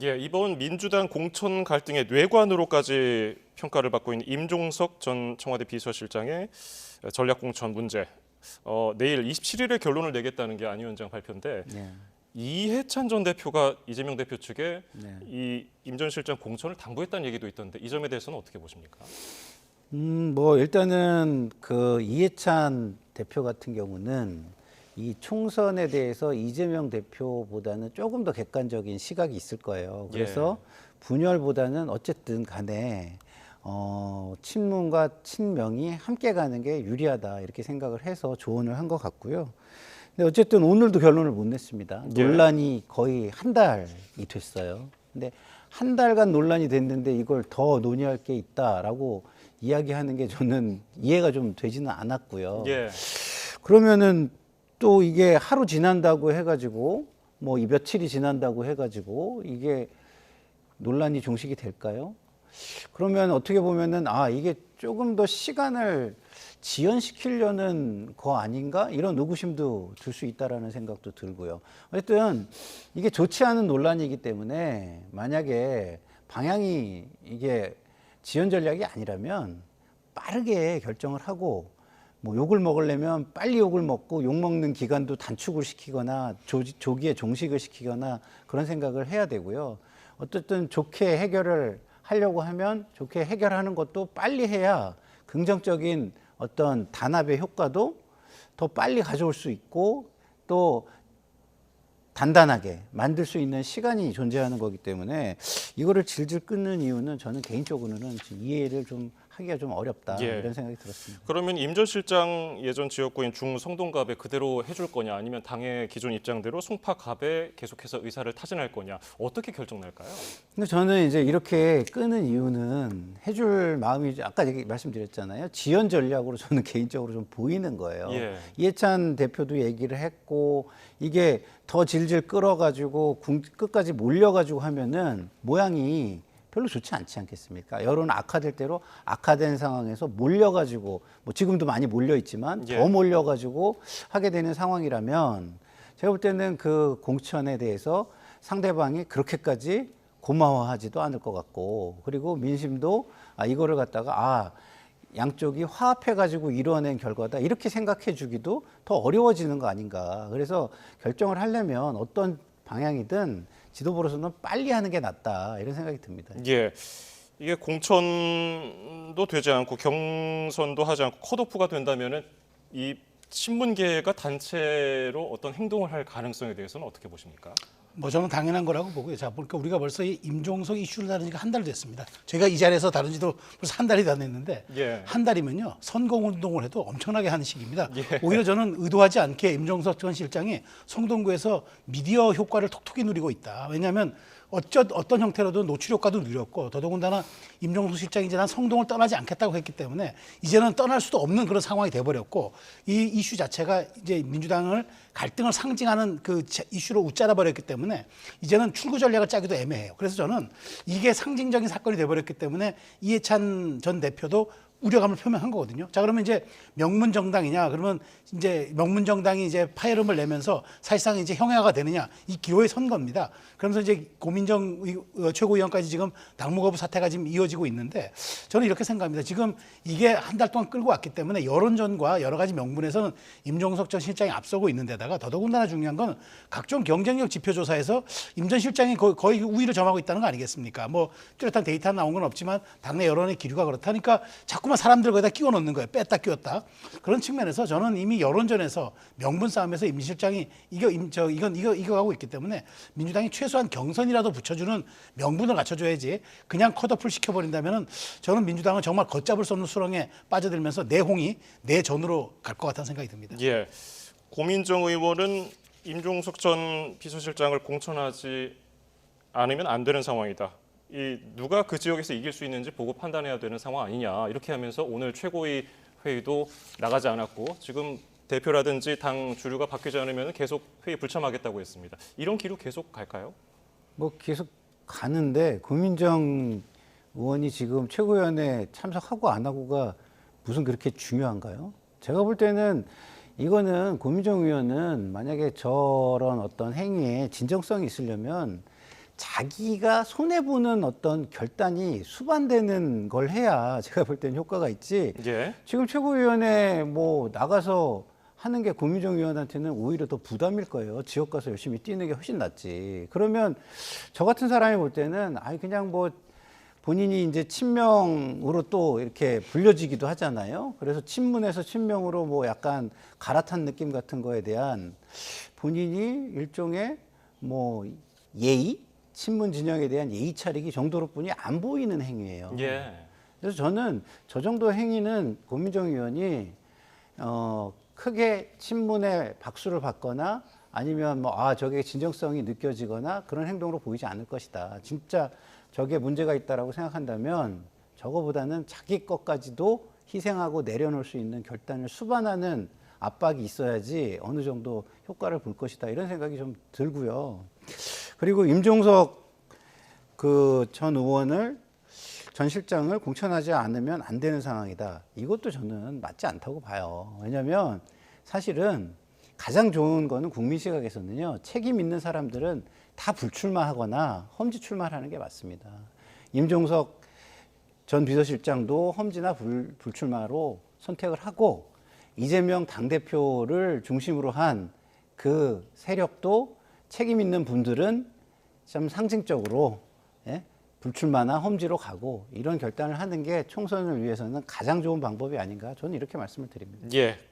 예, 이번 민주당 공천 갈등의 뇌관으로까지 평가를 받고 있는 임종석 전 청와대 비서실장의 전략 공천 문제. 내일 27일에 결론을 내겠다는 게 안 위원장 발표인데 네. 이해찬 전 대표가 이재명 대표 측에 네. 이 임 전 실장 공천을 당부했다는 얘기도 있던데 이 점에 대해서는 어떻게 보십니까? 뭐 일단은 그 이해찬 대표 같은 경우는 이 총선에 대해서 이재명 대표보다는 조금 더 객관적인 시각이 있을 거예요. 그래서 분열보다는 어쨌든 간에 친문과 친명이 함께 가는 게 유리하다 이렇게 생각을 해서 조언을 한 것 같고요. 근데 어쨌든 오늘도 결론을 못 냈습니다. 논란이 거의 한 달이 됐어요. 근데 한 달간 논란이 됐는데 이걸 더 논의할 게 있다라고 이야기하는 게 저는 이해가 좀 되지는 않았고요. 예. 그러면은 또 이게 하루 지난다고 해가지고 뭐 이 며칠이 지난다고 해가지고 이게 논란이 종식이 될까요? 그러면 어떻게 보면은 이게 조금 더 시간을 지연시키려는 거 아닌가 이런 의구심도 들 수 있다라는 생각도 들고요. 어쨌든 이게 좋지 않은 논란이기 때문에 만약에 방향이 이게 지연 전략이 아니라면 빠르게 결정을 하고 뭐 욕을 먹으려면 빨리 욕을 먹고 욕 먹는 기간도 단축을 시키거나 조기에 종식을 시키거나 그런 생각을 해야 되고요. 어쨌든 좋게 해결을 하려고 하면 좋게 해결하는 것도 빨리 해야 긍정적인 어떤 단합의 효과도 더 빨리 가져올 수 있고 또 단단하게 만들 수 있는 시간이 존재하는 거기 때문에 이거를 질질 끊는 이유는 저는 개인적으로는 이해를 좀 하기가 좀 어렵다 이런 생각이 들었습니다. 그러면 임 전 실장 예전 지역구인 중성동갑에 그대로 해줄 거냐 아니면 당의 기존 입장대로 송파갑에 계속해서 의사를 타진할 거냐 어떻게 결정날까요? 근데 저는 이제 이렇게 끄는 이유는 해줄 마음이 아까 말씀드렸잖아요. 지연 전략으로 저는 개인적으로 좀 보이는 거예요. 이해찬 대표도 얘기를 했고 이게 더 질질 끌어가지고 끝까지 몰려가지고 하면은 모양이 별로 좋지 않지 않겠습니까? 여론 악화될 대로 악화된 상황에서 몰려가지고 뭐 지금도 많이 몰려 있지만 더 몰려가지고 하게 되는 상황이라면 제가 볼 때는 그 공천에 대해서 상대방이 그렇게까지 고마워하지도 않을 것 같고 그리고 민심도 이거를 갖다가 양쪽이 화합해가지고 이루어낸 결과다 이렇게 생각해 주기도 더 어려워지는 거 아닌가. 그래서 결정을 하려면 어떤 방향이든 지도부로서는 빨리 하는 게 낫다 이런 생각이 듭니다. 예, 이게 공천도 되지 않고 경선도 하지 않고 컷오프가 된다면은 이 신문계가 단체로 어떤 행동을 할 가능성에 대해서는 어떻게 보십니까? 뭐 저는 당연한 거라고 보고요. 자, 보니까 우리가 벌써 이 임종석 이슈를 다룬 지가 한 달 됐습니다. 제가 이 자리에서 다룬 지도 벌써 한 달이 다 됐는데 한 달이면요. 선거운동을 해도 엄청나게 하는 시기입니다. 오히려 저는 의도하지 않게 임종석 전 실장이 성동구에서 미디어 효과를 톡톡히 누리고 있다. 왜냐하면 어떤 형태로든 노출 효과도 누렸고 더더군다나 임종석 실장이 이제 난 성동을 떠나지 않겠다고 했기 때문에 이제는 떠날 수도 없는 그런 상황이 돼버렸고 이 이슈 자체가 이제 민주당을 갈등을 상징하는 그 이슈로 웃자라 버렸기 때문에 이제는 출구 전략을 짜기도 애매해요. 그래서 저는 이게 상징적인 사건이 돼버렸기 때문에 이해찬 전 대표도 우려감을 표명한 거거든요. 자, 그러면 이제 명문정당이냐? 그러면 이제 명문정당이 이제 파열음을 내면서 사실상 이제 형해화가 되느냐? 이 기로에 선 겁니다. 그러면서 이제 고민정 최고위원까지 지금 당무 거부 사태가 지금 이어지고 있는데 저는 이렇게 생각합니다. 지금 이게 한 달 동안 끌고 왔기 때문에 여론전과 여러 가지 명분에서는 임종석 전 실장이 앞서고 있는데다가 더더군다나 중요한 건 각종 경쟁력 지표 조사에서 임 전 실장이 거의 우위를 점하고 있다는 거 아니겠습니까? 뭐 뚜렷한 데이터 나온 건 없지만 당내 여론의 기류가 그렇다니까 자꾸만 사람들 거기다 끼워 넣는 거예요. 뺐다 끼웠다. 그런 측면에서 저는 이미 여론전에서 명분 싸움에서 임 실장이 이겨가고 있기 때문에 민주당이 최소한 경선이라도 붙여주는 명분을 갖춰줘야지 그냥 컷오프를 시켜버린다면은 저는 민주당은 정말 걷잡을 수 없는 수렁에 빠져들면서 내홍이 내전으로 갈 것 같다는 생각이 듭니다. 예, 고민정 의원은 임종석 전 비서실장을 공천하지 않으면 안 되는 상황이다. 누가 그 지역에서 이길 수 있는지 보고 판단해야 되는 상황 아니냐 이렇게 하면서 오늘 최고위 회의도 나가지 않았고 지금 대표라든지 당 주류가 바뀌지 않으면 계속 회의 불참하겠다고 했습니다. 이런 기류 계속 갈까요? 뭐 계속 가는데 고민정 의원이 지금 최고위원회 참석하고 안 하고가 무슨 그렇게 중요한가요? 제가 볼 때는 이거는 고민정 의원은 만약에 저런 어떤 행위에 진정성이 있으려면 자기가 손해보는 어떤 결단이 수반되는 걸 해야 제가 볼 때는 효과가 있지. 예. 지금 최고위원회 뭐 나가서 하는 게 고민정 의원한테는 오히려 더 부담일 거예요. 지역 가서 열심히 뛰는 게 훨씬 낫지. 그러면 저 같은 사람이 볼 때는 아니 그냥 뭐 본인이 이제 친명으로 또 이렇게 불려지기도 하잖아요. 그래서 친문에서 친명으로 뭐 약간 갈아탄 느낌 같은 거에 대한 본인이 일종의 뭐 예의, 친문 진영에 대한 예의 차리기 정도로뿐이 안 보이는 행위예요. 예. 그래서 저는 저 정도 행위는 고민정 의원이 크게 친문에 박수를 받거나 아니면 뭐 저게 진정성이 느껴지거나 그런 행동으로 보이지 않을 것이다. 진짜 저게 문제가 있다라고 생각한다면 저거보다는 자기 것까지도 희생하고 내려놓을 수 있는 결단을 수반하는 압박이 있어야지 어느 정도 효과를 볼 것이다. 이런 생각이 좀 들고요. 그리고 임종석 그 전 의원을 전 실장을 공천하지 않으면 안 되는 상황이다. 이것도 저는 맞지 않다고 봐요. 왜냐하면 사실은 가장 좋은 거는 국민 시각에서는요. 책임 있는 사람들은 다 불출마하거나 험지 출마를 하는 게 맞습니다. 임종석 전 비서실장도 험지나 불출마로 선택을 하고 이재명 당대표를 중심으로 한 그 세력도 책임 있는 분들은 좀 상징적으로 불출마나 험지로 가고 이런 결단을 하는 게 총선을 위해서는 가장 좋은 방법이 아닌가 저는 이렇게 말씀을 드립니다. 예.